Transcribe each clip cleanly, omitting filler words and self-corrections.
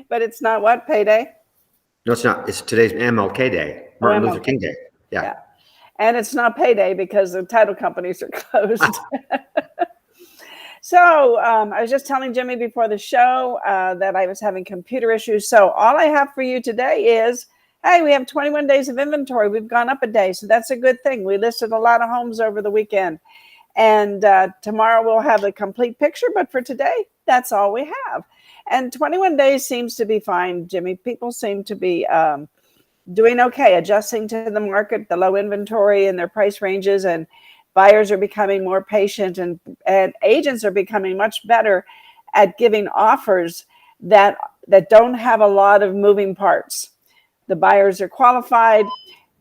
But it's not what, payday? No, it's not. It's today's MLK Day, Oh, Martin Luther MLK. King Day. Yeah. Yeah. And it's not payday because the title companies are closed. So I was just telling Jimmy before the show that I was having computer issues. So all I have for you today is, hey, we have 21 days of inventory. We've gone up a day. So that's a good thing. We listed a lot of homes over the weekend. And tomorrow we'll have a complete picture. But for today, that's all we have. And 21 days seems to be fine, Jimmy. People seem to be doing okay, adjusting to the market, the low inventory and their price ranges, and buyers are becoming more patient, and agents are becoming much better at giving offers that don't have a lot of moving parts. The buyers are qualified.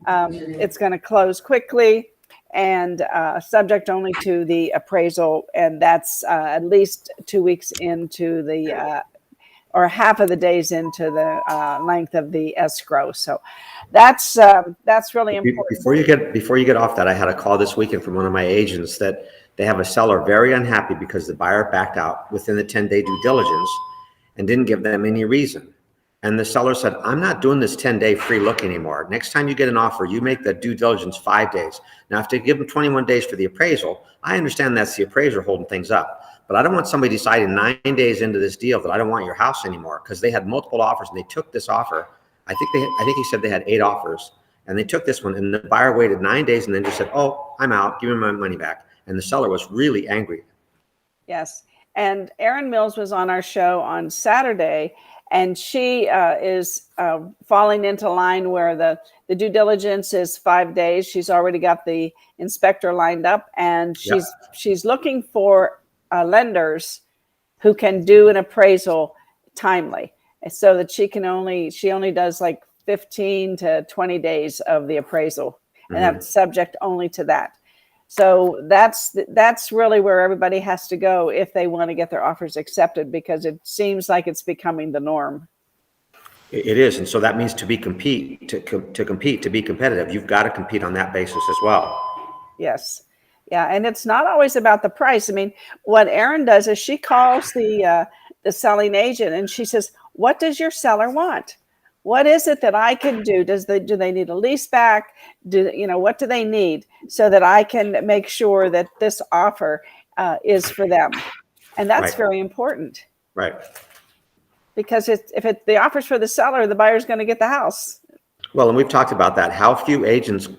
It's going to close quickly and subject only to the appraisal, and that's at least 2 weeks into the or half of the days into the length of the escrow. So that's really important. Before you get off that, I had a call this weekend from one of my agents that they have a seller very unhappy because the buyer backed out within the 10-day due diligence and didn't give them any reason. And the seller said, I'm not doing this 10-day free look anymore. Next time you get an offer, you make the due diligence 5 days. Now, if they give them 21 days for the appraisal, I understand that's the appraiser holding things up. But I don't want somebody deciding 9 days into this deal that I don't want your house anymore, because they had multiple offers and they took this offer. I think he said they had 8 offers, and they took this one, and the buyer waited 9 days and then just said, oh, I'm out, give me my money back. And the seller was really angry. Yes. And Erin Mills was on our show on Saturday, and she is falling into line where the due diligence is 5 days. She's already got the inspector lined up, and she's looking for lenders who can do an appraisal timely, so that she only does like 15 to 20 days of the appraisal, and that's subject only to that. So that's really where everybody has to go if they want to get their offers accepted, because it seems like it's becoming the norm. It is, and so that means to be competitive, you've got to compete on that basis as well. Yes. Yeah, and it's not always about the price. I mean, what Erin does is she calls the selling agent and she says, "What does your seller want? What is it that I can do? Do they need a lease back? What do they need so that I can make sure that this offer is for them?" And that's very important. Right. Because if the offer's for the seller, the buyer's going to get the house. Well, and we've talked about that. How few agents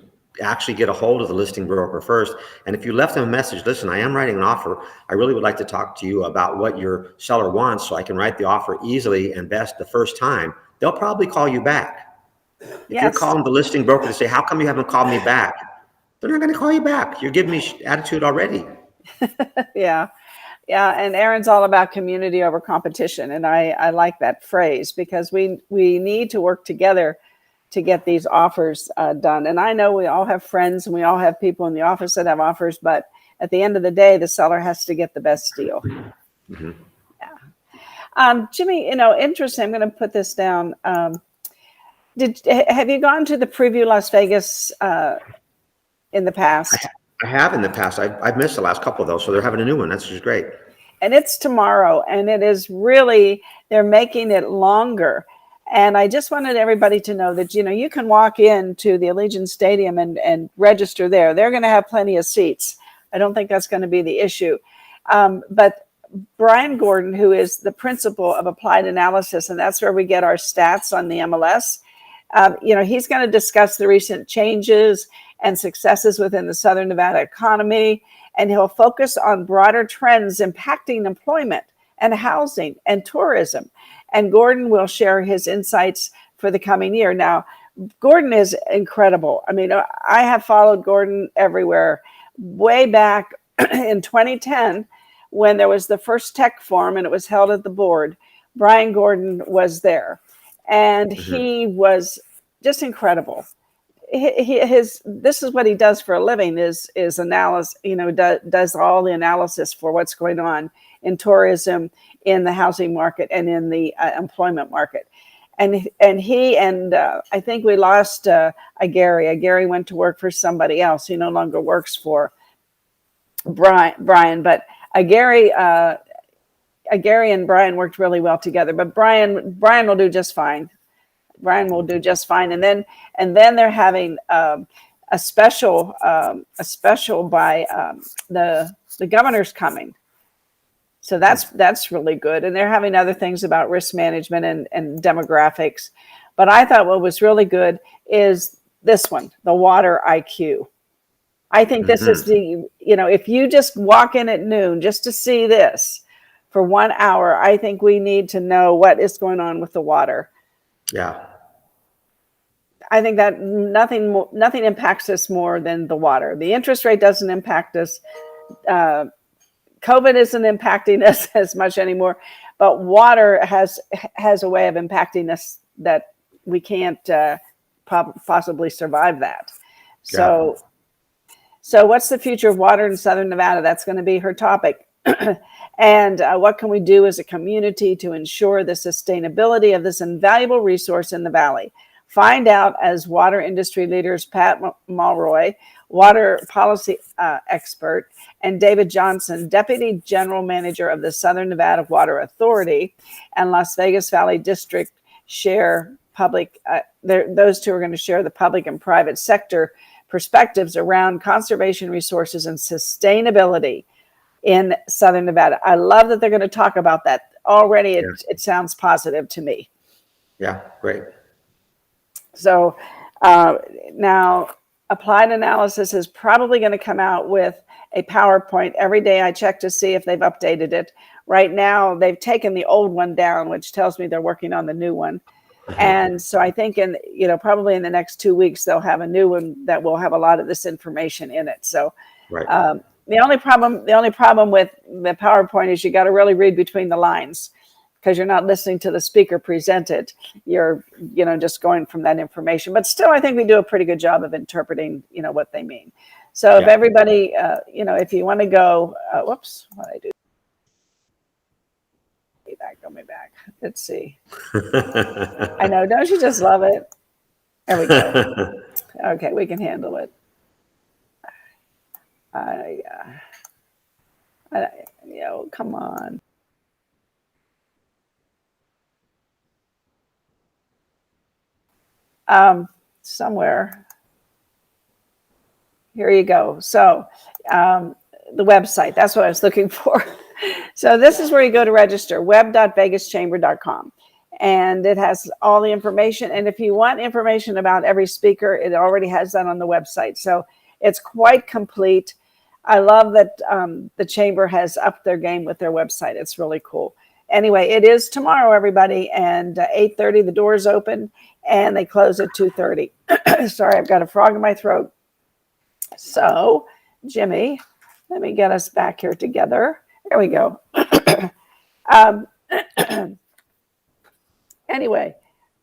actually get a hold of the listing broker first. And if you left them a message, listen, I am writing an offer. I really would like to talk to you about what your seller wants so I can write the offer easily and best the first time. They'll probably call you back. If you're calling the listing broker to say, how come you haven't called me back? They're not going to call you back. You're giving me attitude already. Yeah. Yeah. And Erin's all about community over competition. And I like that phrase, because we need to work together to get these offers done. And I know we all have friends and we all have people in the office that have offers, but at the end of the day, the seller has to get the best deal. Mm-hmm. Yeah. Jimmy, interesting. I'm going to put this down. Have you gone to the Preview Las Vegas in the past? I have in the past. I've missed the last couple of those, so they're having a new one. That's just great. And it's tomorrow, and it is really, they're making it longer. And I just wanted everybody to know that, you can walk into the Allegiant Stadium and register there. They're going to have plenty of seats. I don't think that's going to be the issue. But Brian Gordon, who is the principal of applied analysis, and that's where we get our stats on the MLS, he's going to discuss the recent changes and successes within the Southern Nevada economy. And he'll focus on broader trends impacting employment and housing and tourism. And Gordon will share his insights for the coming year. Now, Gordon is incredible. I mean, I have followed Gordon everywhere. Way back in 2010, when there was the first tech forum and it was held at the board, Brian Gordon was there. And he was just incredible. This is what he does for a living is analysis, does all the analysis for what's going on in tourism, in the housing market, and in the employment market. And I think we lost Gary. Gary went to work for somebody else. He no longer works for Brian, but Gary Gary and Brian worked really well together, but Brian will do just fine. Brian will do just fine. And then they're having a special by the governor's coming. So that's really good. And they're having other things about risk management and demographics. But I thought what was really good is this one, the water IQ. I think this is if you just walk in at noon just to see this for 1 hour, I think we need to know what is going on with the water. Yeah. I think that nothing impacts us more than the water. The interest rate doesn't impact us. COVID isn't impacting us as much anymore, but water has a way of impacting us that we can't possibly survive that. So, Yeah. So what's the future of water in Southern Nevada? That's going to be her topic. And what can we do as a community to ensure the sustainability of this invaluable resource in the valley? Find out as water industry leaders Pat Mulroy, water policy expert, and David Johnson, Deputy General Manager of the Southern Nevada Water Authority and Las Vegas Valley District, share public. Those two are going to share the public and private sector perspectives around conservation resources and sustainability in Southern Nevada. I love that they're going to talk about that. Already it sounds positive to me. Yeah, great. So now Applied Analysis is probably going to come out with a PowerPoint. Every day I check to see if they've updated it. Right now they've taken the old one down, which tells me they're working on the new one. And so I think probably in the next 2 weeks, they'll have a new one that will have a lot of this information in it. So right. The only problem with the PowerPoint is you got to really read between the lines because you're not listening to the speaker present it. You're, just going from that information. But still, I think we do a pretty good job of interpreting, what they mean. So if everybody, if you want to go, whoops, what did I do? Go me back. Let's see. I know. Don't you just love it? There we go. Okay, we can handle it. Come on. Somewhere. Here you go. So the website, that's what I was looking for. So this is where you go to register, web.vegaschamber.com. And it has all the information. And if you want information about every speaker, it already has that on the website. So it's quite complete. I love that the chamber has upped their game with their website. It's really cool. Anyway, it is tomorrow, everybody. And 8:30, the doors open and they close at 2:30. Sorry, I've got a frog in my throat. So, Jimmy, let me get us back here together. There we go. Anyway,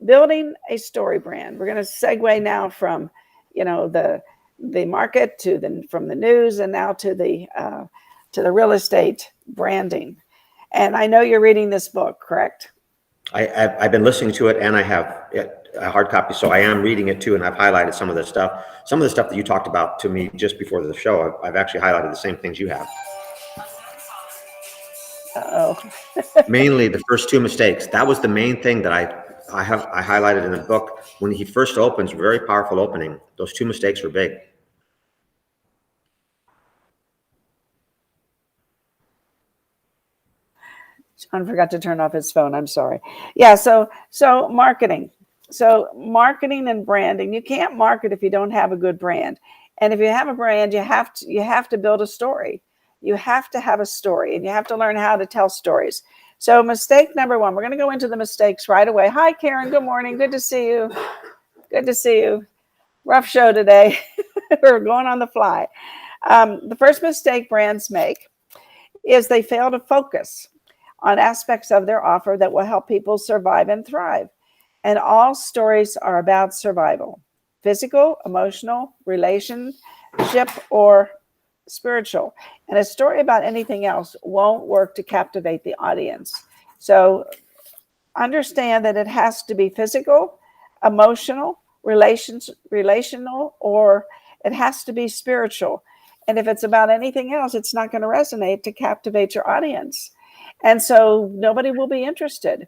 building a story brand. We're going to segue now from, the market from the news and now to the real estate branding. And I know you're reading this book, correct? I've been listening to it, and I have a hard copy, so I am reading it too, and I've highlighted some of the stuff. Some of the stuff that you talked about to me just before the show, I've actually highlighted the same things you have. Mainly the first two mistakes. That was the main thing that I highlighted in the book. When he first opens, very powerful opening. Those two mistakes were big. John forgot to turn off his phone. I'm sorry. Yeah. So marketing. So marketing and branding. You can't market if you don't have a good brand. And if you have a brand, you have to build a story. You have to have a story, and you have to learn how to tell stories. So mistake number one, we're going to go into the mistakes right away. Hi, Karen. Good morning. Good to see you. Good to see you. Rough show today. We're going on the fly. The first mistake brands make is they fail to focus on aspects of their offer that will help people survive and thrive. And all stories are about survival, physical, emotional, relationship, or spiritual. And a story about anything else won't work to captivate the audience. So understand that it has to be physical, emotional, relational, or it has to be spiritual. And if it's about anything else, it's not going to resonate to captivate your audience. And so nobody will be interested.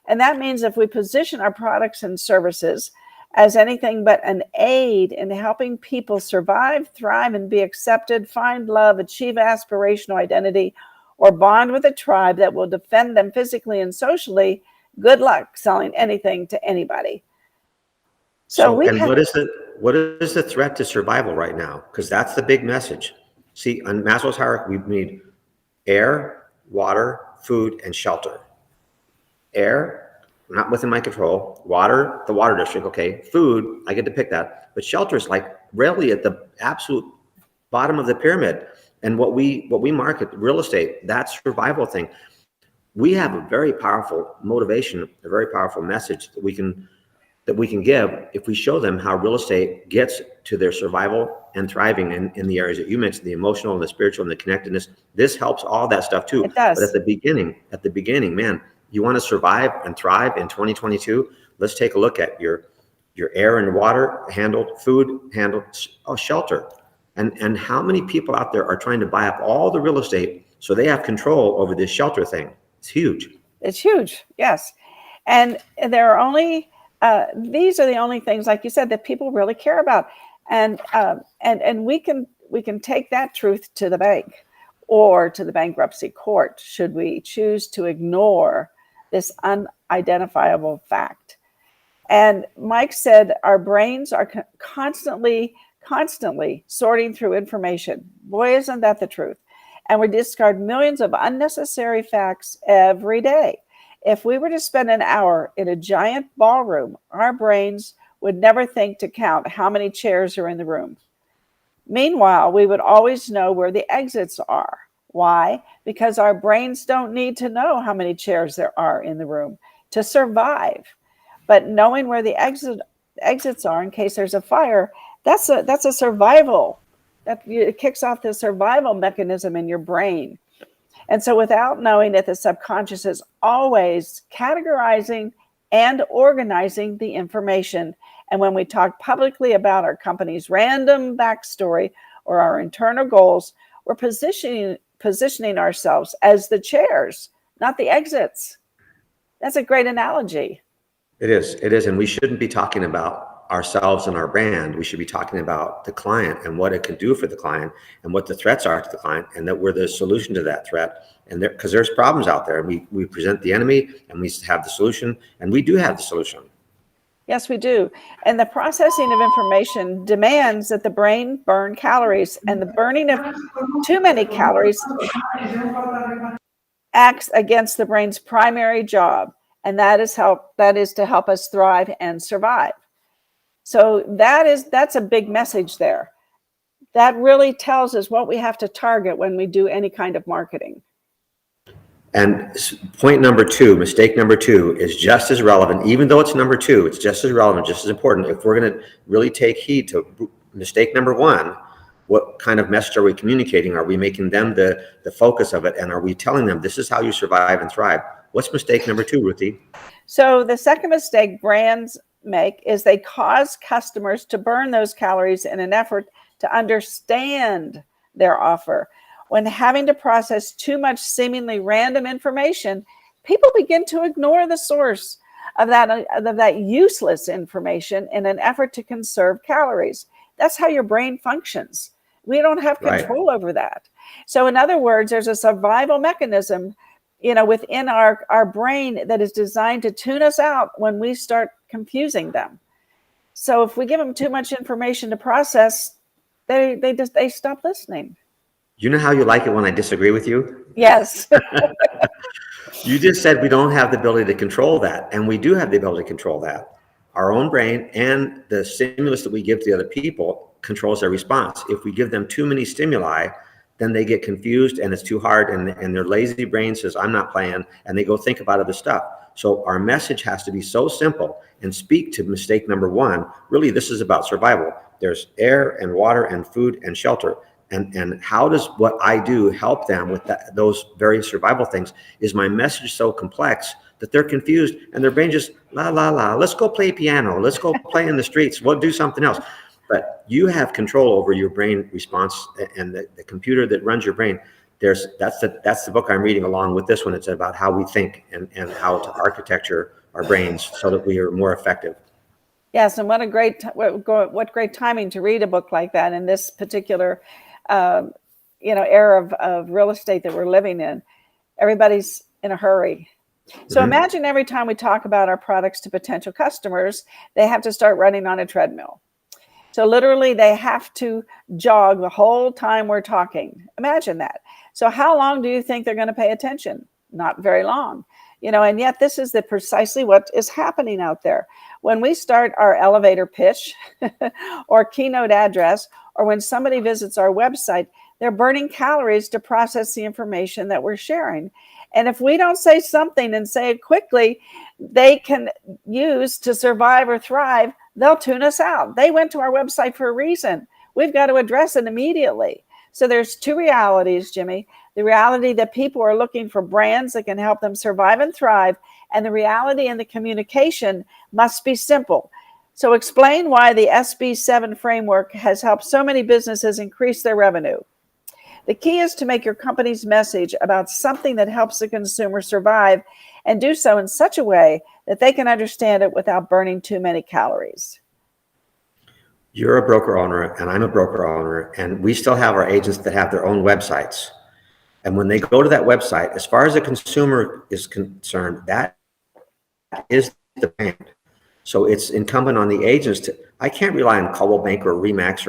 And that means if we position our products and services as anything but an aid in helping people survive, thrive, and be accepted, find love, achieve aspirational identity, or bond with a tribe that will defend them physically and socially, good luck selling anything to anybody. So we And have, what is the threat to survival right now? Because that's the big message. See, on Maslow's hierarchy, we need air, water, food, and shelter. Air, not within my control. Water, the water district, okay. Food, I get to pick that. But shelter is like really at the absolute bottom of the pyramid. And what we market, real estate, that survival thing. We have a very powerful motivation, a very powerful message that we can give if we show them how real estate gets to their survival and thriving in the areas that you mentioned, the emotional and the spiritual and the connectedness. This helps all that stuff too. it does. But at the beginning, man, you want to survive and thrive in 2022, let's take a look at your air and water handled, food handled, shelter. And how many people out there are trying to buy up all the real estate so they have control over this shelter thing? It's huge. It's huge, yes. And there are only these are the only things, like you said, that people really care about, and we can take that truth to the bank or to the bankruptcy court should we choose to ignore this unidentifiable fact. And Mike said our brains are constantly sorting through information. Boy, isn't that the truth? And we discard millions of unnecessary facts every day. If we were to spend an hour in a giant ballroom, our brains would never think to count how many chairs are in the room. Meanwhile, we would always know where the exits are. Why? Because our brains don't need to know how many chairs there are in the room to survive. But knowing where the exits are in case there's a fire, that's a survival. It kicks off the survival mechanism in your brain. And so without knowing that the subconscious is always categorizing and organizing the information. And when we talk publicly about our company's random backstory or our internal goals, we're positioning ourselves as the chairs, not the exits. That's a great analogy. It is. And we shouldn't be talking about ourselves and our brand. We should be talking about the client and what it can do for the client and what the threats are to the client, and that we're the solution to that threat. And because there's problems out there, and we present the enemy and we have the solution, and we do have the solution. Yes, we do. And the processing of information demands that the brain burn calories, and the burning of too many calories acts against the brain's primary job, and that is to help us thrive and survive. So that's a big message there. That really tells us what we have to target when we do any kind of marketing. And point number two, mistake number two, is just as relevant. Even though it's number two, it's just as relevant, just as important. If we're going to really take heed to mistake number one, what kind of message are we communicating? Are we making them the focus of it? And are we telling them this is how you survive and thrive? What's mistake number two, Ruthie? So the second mistake brands make is they cause customers to burn those calories in an effort to understand their offer. When having to process too much seemingly random information, people begin to ignore the source of that useless information in an effort to conserve calories. That's how your brain functions. We don't have control over that. So in other words, there's a survival mechanism, within our brain that is designed to tune us out when we start confusing them. So if we give them too much information to process, they stop listening. You know how you like it when I disagree with you? Yes. You just said we don't have the ability to control that, and we do have the ability to control that. Our own brain and the stimulus that we give to the other people controls their response. If we give them too many stimuli, then they get confused and it's too hard, and their lazy brain says, I'm not playing, and they go think about other stuff. So our message has to be so simple and speak to mistake number one. Really, this is about survival. There's air and water and food and shelter. And how does what I do help them with those very survival things? Is my message so complex that they're confused and their brain just, la, la, la, let's go play piano. Let's go play in the streets. We'll do something else. But you have control over your brain response and the computer that runs your brain. that's the book I'm reading along with this one. It's about how we think and how to architecture our brains so that we are more effective. Yes, and what great timing to read a book like that in this particular, era of real estate that we're living in. Everybody's in a hurry. So imagine every time we talk about our products to potential customers, they have to start running on a treadmill. So literally they have to jog the whole time we're talking. Imagine that. So how long do you think they're going to pay attention? Not very long. And yet this is precisely what is happening out there. When we start our elevator pitch or keynote address, or when somebody visits our website, they're burning calories to process the information that we're sharing. And if we don't say something and say it quickly, they can use to survive or thrive, they'll tune us out. They went to our website for a reason. We've got to address it immediately. So there's two realities, Jimmy. The reality that people are looking for brands that can help them survive and thrive, and the reality and the communication must be simple. So explain why the SB7 framework has helped so many businesses increase their revenue. The key is to make your company's message about something that helps the consumer survive, and do so in such a way that they can understand it without burning too many calories. You're a broker owner and I'm a broker owner, and we still have our agents that have their own websites. And when they go to that website, as far as the consumer is concerned, that is the brand. So it's incumbent on the agents I can't rely on Coldwell Banker or Remax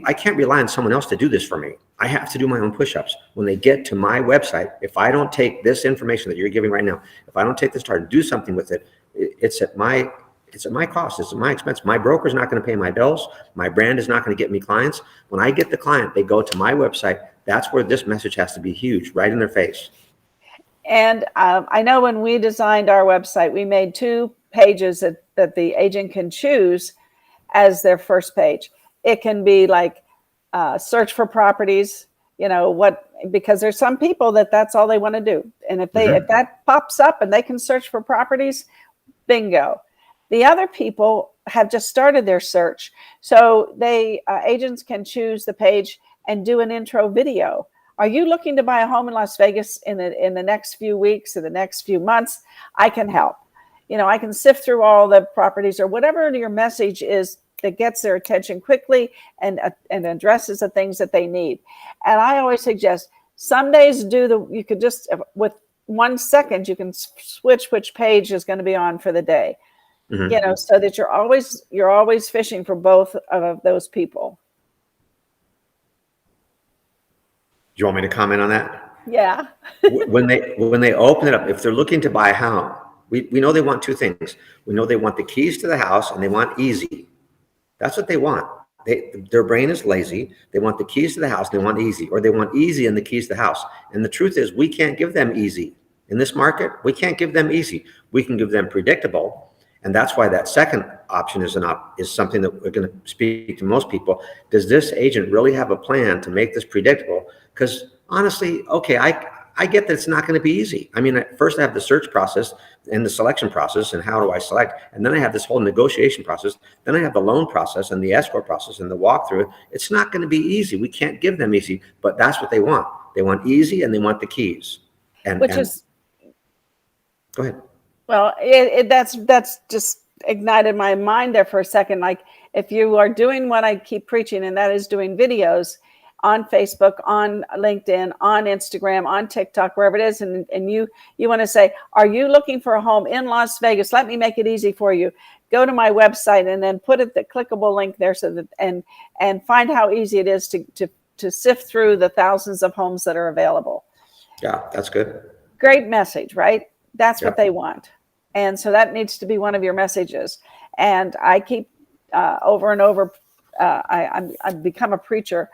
I can't rely on someone else to do this for me. I have to do my own push-ups. When they get to my website, if I don't take this information that you're giving right now, if I don't take this chart and do something with it, it's at my cost, it's at my expense. My broker's not going to pay my bills. My brand is not going to get me clients. When I get the client, they go to my website. That's where this message has to be huge, right in their face. And I know when we designed our website, we made 2 pages that the agent can choose as their first page. It can be like search for properties, because there's some people that's all they want to do. And if that pops up and they can search for properties, bingo. The other people have just started their search. So agents can choose the page and do an intro video. Are you looking to buy a home in Las Vegas in the next few weeks or the next few months? I can help. I can sift through all the properties or whatever your message is that gets their attention quickly and addresses the things that they need. And I always suggest some days you could just, with 1 second, you can switch which page is going to be on for the day. So that you're always fishing for both of those people. Do you want me to comment on that? Yeah. When they open it up, if they're looking to buy a home, we know they want 2 things. We know they want the keys to the house and they want easy. That's what they want. Their brain is lazy. They want the keys to the house. They want easy, or they want easy and the keys to the house. And the truth is, we can't give them easy in this market. We can't give them easy. We can give them predictable. And that's why that second option is something that we're going to speak to most people. Does this agent really have a plan to make this predictable? Because honestly, okay, I get that it's not going to be easy. I mean, first I have the search process and the selection process, and how do I select? And then I have this whole negotiation process. Then I have the loan process and the escrow process and the walkthrough. It's not going to be easy. We can't give them easy, but that's what they want. They want easy and they want the keys. Go ahead. Well, that's just ignited my mind there for a second. Like, if you are doing what I keep preaching, and that is doing videos on Facebook, on LinkedIn, on Instagram, on TikTok, wherever it is, and you want to say, are you looking for a home in Las Vegas? Let me make it easy for you. Go to my website and then put the clickable link there so that and find how easy it is to sift through the thousands of homes that are available. Yeah, that's good. Great message, right? That's what they want. And so that needs to be one of your messages. And I keep over and over, I've become a preacher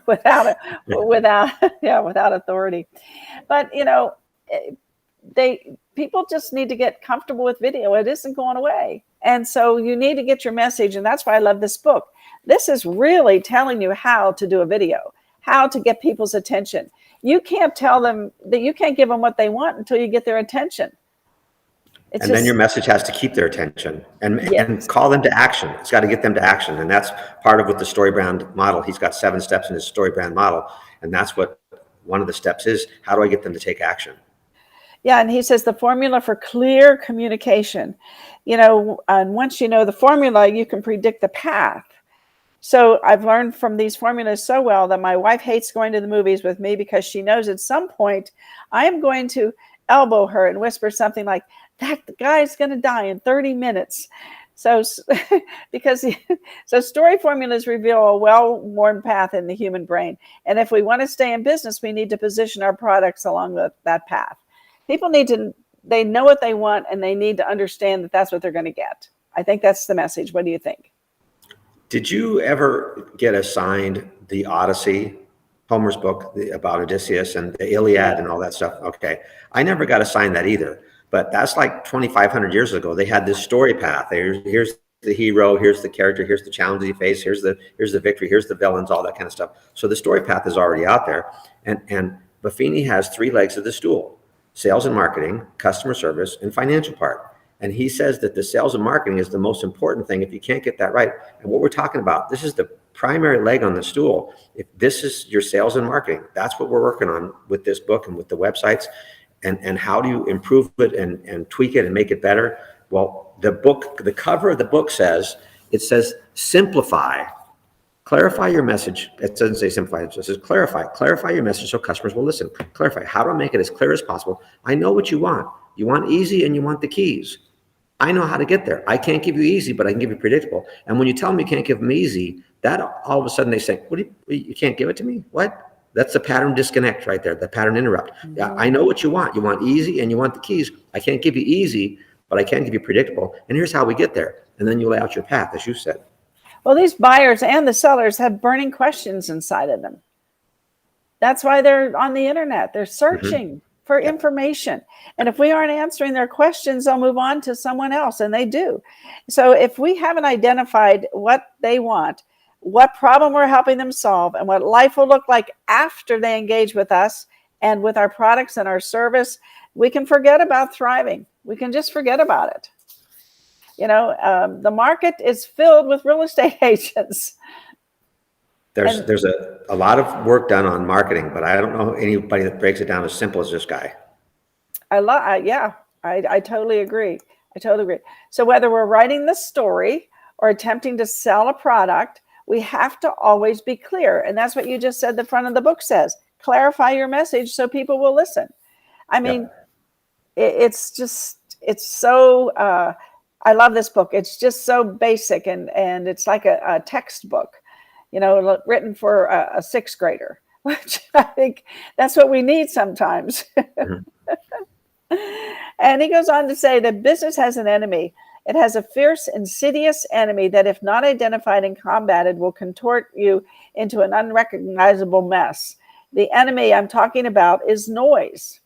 without authority. But, people just need to get comfortable with video. It isn't going away. And so you need to get your message. And that's why I love this book. This is really telling you how to do a video, how to get people's attention. You can't tell them that you can't give them what they want until you get their attention. Then your message has to keep their attention and call them to action. It's got to get them to action. And that's part of what the story brand model, he's got 7 steps in his story brand model. And that's what one of the steps is, how do I get them to take action? Yeah, and he says the formula for clear communication. And once you know the formula, you can predict the path. So I've learned from these formulas so well that my wife hates going to the movies with me because she knows at some point I am going to elbow her and whisper something like, that guy's going to die in 30 minutes. So story formulas reveal a well-worn path in the human brain. And if we want to stay in business, we need to position our products along that path. People they know what they want, and they need to understand that that's what they're going to get. I think that's the message. What do you think? Did you ever get assigned the Odyssey, Homer's book about Odysseus and the Iliad and all that stuff? Okay. I never got assigned that either, but that's like 2,500 years ago. They had this story path. Here's the hero, here's the character, here's the challenge he faced, here's the victory, here's the villains, all that kind of stuff. So the story path is already out there. And Buffini has 3 legs of the stool: sales and marketing, customer service, and financial part. And he says that the sales and marketing is the most important thing if you can't get that right. And what we're talking about, this is the primary leg on the stool. If this is your sales and marketing, that's what we're working on with this book and with the websites. And how do you improve it and tweak it and make it better? Well, the cover of the book says simplify, clarify your message. It doesn't say simplify, it says clarify your message so customers will listen. Clarify, how do I make it as clear as possible? I know what you want. You want easy and you want the keys. I know how to get there. I can't give you easy, but I can give you predictable. And when you tell them you can't give them easy, that all of a sudden they say, "What? You can't give it to me? What?" That's the pattern disconnect right there, the pattern interrupt. Mm-hmm. Yeah, I know what you want. You want easy and you want the keys. I can't give you easy, but I can give you predictable. And here's how we get there. And then you lay out your path, as you said. Well, these buyers and the sellers have burning questions inside of them. That's why they're on the internet. They're searching for information. And if we aren't answering their questions, they'll move on to someone else, and they do. So if we haven't identified what they want, what problem we're helping them solve, and what life will look like after they engage with us and with our products and our service, we can forget about thriving. We can just forget about it. The market is filled with real estate agents. There's a lot of work done on marketing, but I don't know anybody that breaks it down as simple as this guy. I totally agree. So whether we're writing the story or attempting to sell a product, we have to always be clear. And that's what you just said the front of the book says. Clarify your message so people will listen. I mean, it's so, I love this book. It's just so basic and it's like a textbook, written for a 6th grader, which I think that's what we need sometimes. Mm-hmm. And he goes on to say that business has an enemy. It has a fierce, insidious enemy that, if not identified and combated, will contort you into an unrecognizable mess. The enemy I'm talking about is noise.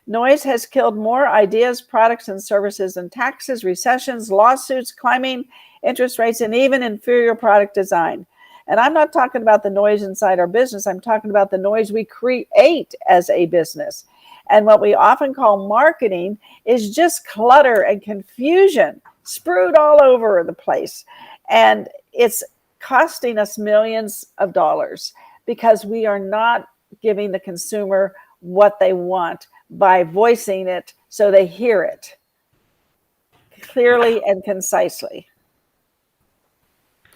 Noise has killed more ideas, products, and services than taxes, recessions, lawsuits, climbing interest rates, and even inferior product design. And I'm not talking about the noise inside our business. I'm talking about the noise we create as a business. And what we often call marketing is just clutter and confusion spewed all over the place. And it's costing us millions of dollars because we are not giving the consumer what they want by voicing it so they hear it clearly and concisely.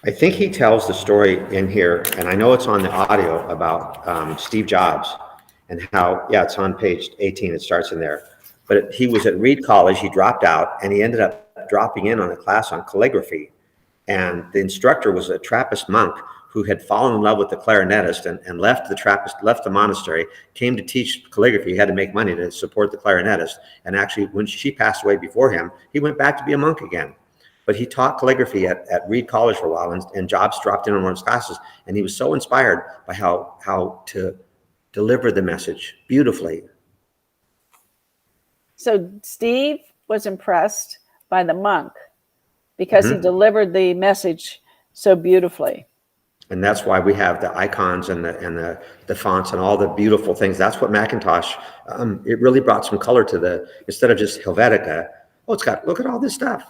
I think he tells the story in here, and I know it's on the audio, about Steve Jobs and how, it's on page 18, it starts in there. But he was at Reed College, he dropped out, and he ended up dropping in on a class on calligraphy. And the instructor was a Trappist monk who had fallen in love with the clarinetist and left the monastery, came to teach calligraphy. He had to make money to support the clarinetist. And actually, when she passed away before him, he went back to be a monk again. But he taught calligraphy at Reed College for a while, and Jobs dropped in on one of his classes, and he was so inspired by how to deliver the message beautifully. So Steve was impressed by the monk because he delivered the message so beautifully. And that's why we have the icons and the fonts and all the beautiful things. That's what Macintosh, it really brought some color to instead of just Helvetica, look at all this stuff.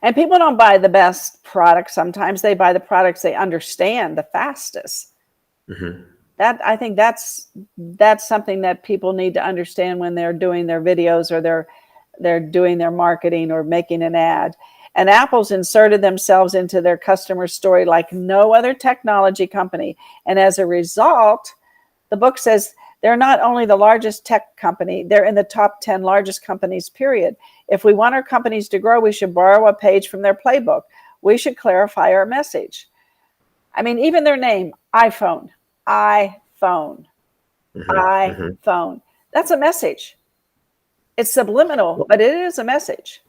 And people don't buy the best products. Sometimes they buy the products they understand the fastest. Mm-hmm. That, I think that's something that people need to understand when they're doing their videos, or they're doing their marketing or making an ad. And Apple's inserted themselves into their customer story like no other technology company. And as a result, the book says they're not only the largest tech company, they're in the top 10 largest companies, period. If we want our companies to grow, we should borrow a page from their playbook. We should clarify our message. I mean, even their name, iPhone, iPhone, iPhone. That's a message. It's subliminal, but it is a message.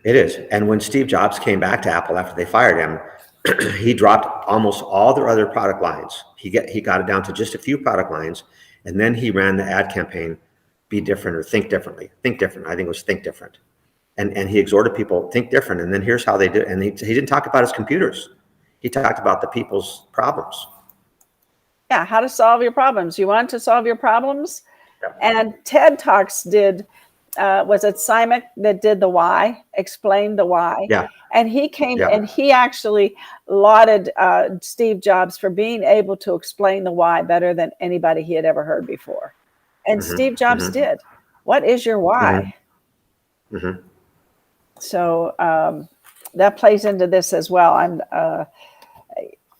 It is. And when Steve Jobs came back to Apple after they fired him, he dropped almost all their other product lines. He got it down to just a few product lines, and then he ran the ad campaign, be different or think differently. Think different. I think it was think different. And he exhorted people, think different. And then here's how they do it. And he didn't talk about his computers. He talked about the people's problems. Yeah, how to solve your problems. You want to solve your problems? Yep. And TED Talks did, was it Simon that did the why, explained the why? Yeah. And he came Yeah. and he actually lauded Steve Jobs for being able to explain the why better than anybody he had ever heard before. And Steve Jobs did. What is your why? So that plays into this as well.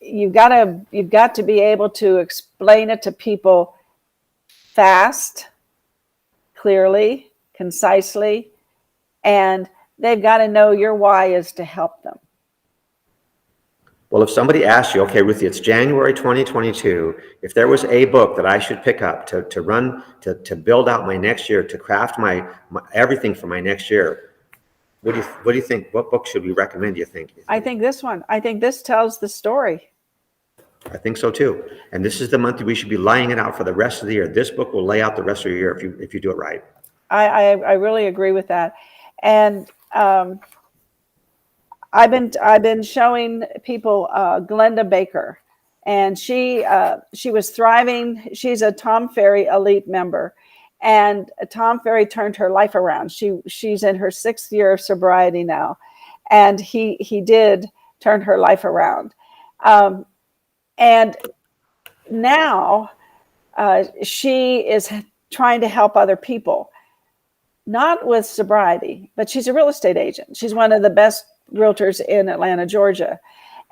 You've got to be able to explain it to people fast, clearly, concisely, and they've got to know your why is to help them. Well, if somebody asks you, okay, Ruthie, it's January 2022, if there was a book that I should pick up to build out my next year, to craft my everything for my next year, what do you think? What book should we recommend, do you think? I think this one. I think this tells the story. I think so too. And this is the month we should be laying it out for the rest of the year. This book will lay out the rest of your year if you do it right. I really agree with that. And I've been showing people Glenda Baker, and she was thriving. She's a Tom Ferry elite member, and Tom Ferry turned her life around. She's in her 6th year of sobriety now, and he did turn her life around. And now she is trying to help other people, not with sobriety, but she's a real estate agent. She's one of the best realtors in Atlanta, Georgia.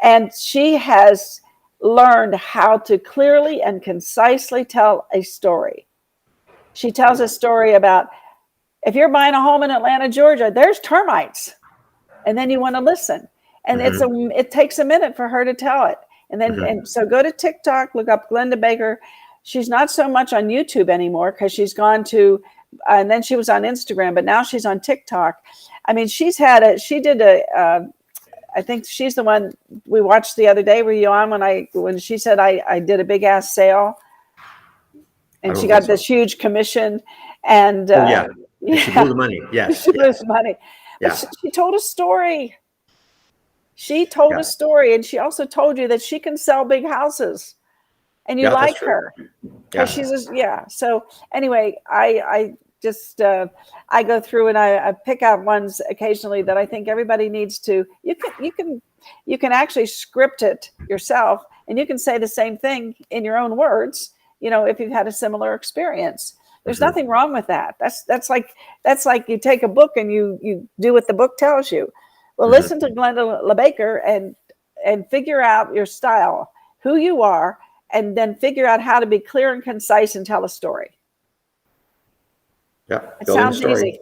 And she has learned how to clearly and concisely tell a story. She tells a story about, if you're buying a home in Atlanta, Georgia, there's termites. And then you want to listen. And it takes a minute for her to tell it. And then, and so go to TikTok, look up Glenda Baker. She's not so much on YouTube anymore because she's gone to, and then she was on Instagram, but now she's on TikTok. I mean, she did I think she's the one we watched the other day. Were you on when she said I did a big ass sale, and she got this huge commission, and she blew the money. Yes, she blew the money. But she told a story. She told a story, and she also told you that she can sell big houses, and you like her because she's So anyway, I just I go through and I pick out ones occasionally that I think everybody needs to. You can actually script it yourself, and you can say the same thing in your own words. If you've had a similar experience, there's nothing wrong with that. That's like you take a book and you do what the book tells you. Well, listen to Glenda Baker and figure out your style, who you are, and then figure out how to be clear and concise and tell a story. Yeah, it sounds easy.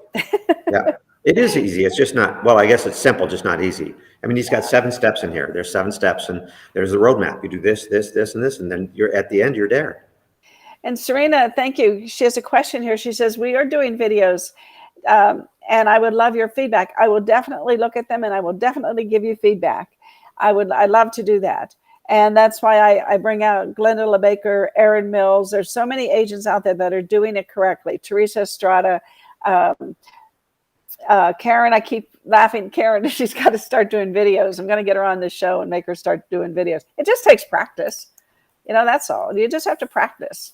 Yeah, it is easy. It's just not, well, I guess it's simple, just not easy. I mean, he's got 7 steps in here. There's 7 steps, and there's a roadmap. You do this, this, this, and this, and then you're at the end, you're there. And Serena, thank you. She has a question here. She says, we are doing videos, and I would love your feedback. I will definitely look at them, and I will definitely give you feedback. I'd love to do that. And that's why I bring out Glenda Baker, Erin Mills. There's so many agents out there that are doing it correctly. Teresa Estrada, Karen, I keep laughing. Karen, she's got to start doing videos. I'm going to get her on this show and make her start doing videos. It just takes practice. That's all. You just have to practice.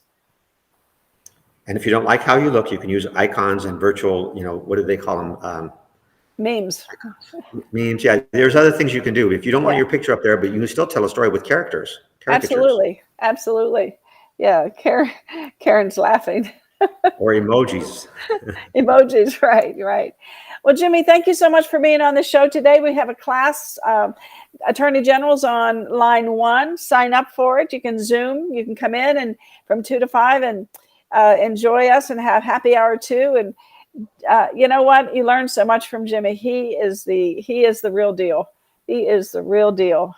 And if you don't like how you look, you can use icons and virtual, what do they call them? Memes. Memes, yeah. There's other things you can do. If you don't want your picture up there, but you can still tell a story with characters. Absolutely. Absolutely. Yeah, Karen's laughing. or emojis. Emojis, right, right. Well, Jimmy, thank you so much for being on the show today. We have a class, Attorney General's on line 1. Sign up for it. You can Zoom. You can come in and from 2 to 5 and enjoy us and have happy hour 2. And you know what? You learn so much from Jimmy. He is the real deal. He is the real deal.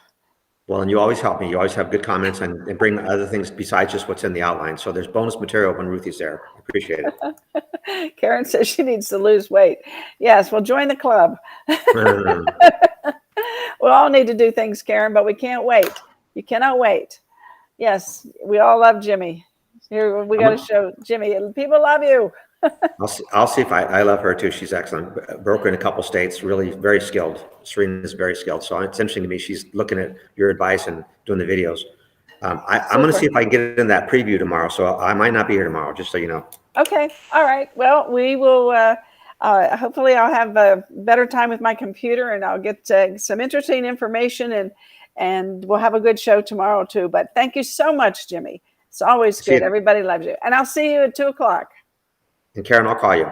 Well, and you always help me. You always have good comments and bring other things besides just what's in the outline. So there's bonus material when Ruthie's there. I appreciate it. Karen says she needs to lose weight. Yes, well, join the club. We all need to do things, Karen, but we can't wait. You cannot wait. Yes, we all love Jimmy. Here we got to show Jimmy. People love you. I'll see if I love her too. She's excellent. Broker in a couple states, really very skilled. Serena is very skilled. So it's interesting to me. She's looking at your advice and doing the videos. I'm going to see if I can get in that preview tomorrow. So I might not be here tomorrow, just so you know. Okay. All right. Well, we will. Hopefully, I'll have a better time with my computer, and I'll get some interesting information, and we'll have a good show tomorrow too. But thank you so much, Jimmy. It's always good. Everybody loves you, and I'll see you at 2:00. And Karen, I'll call you.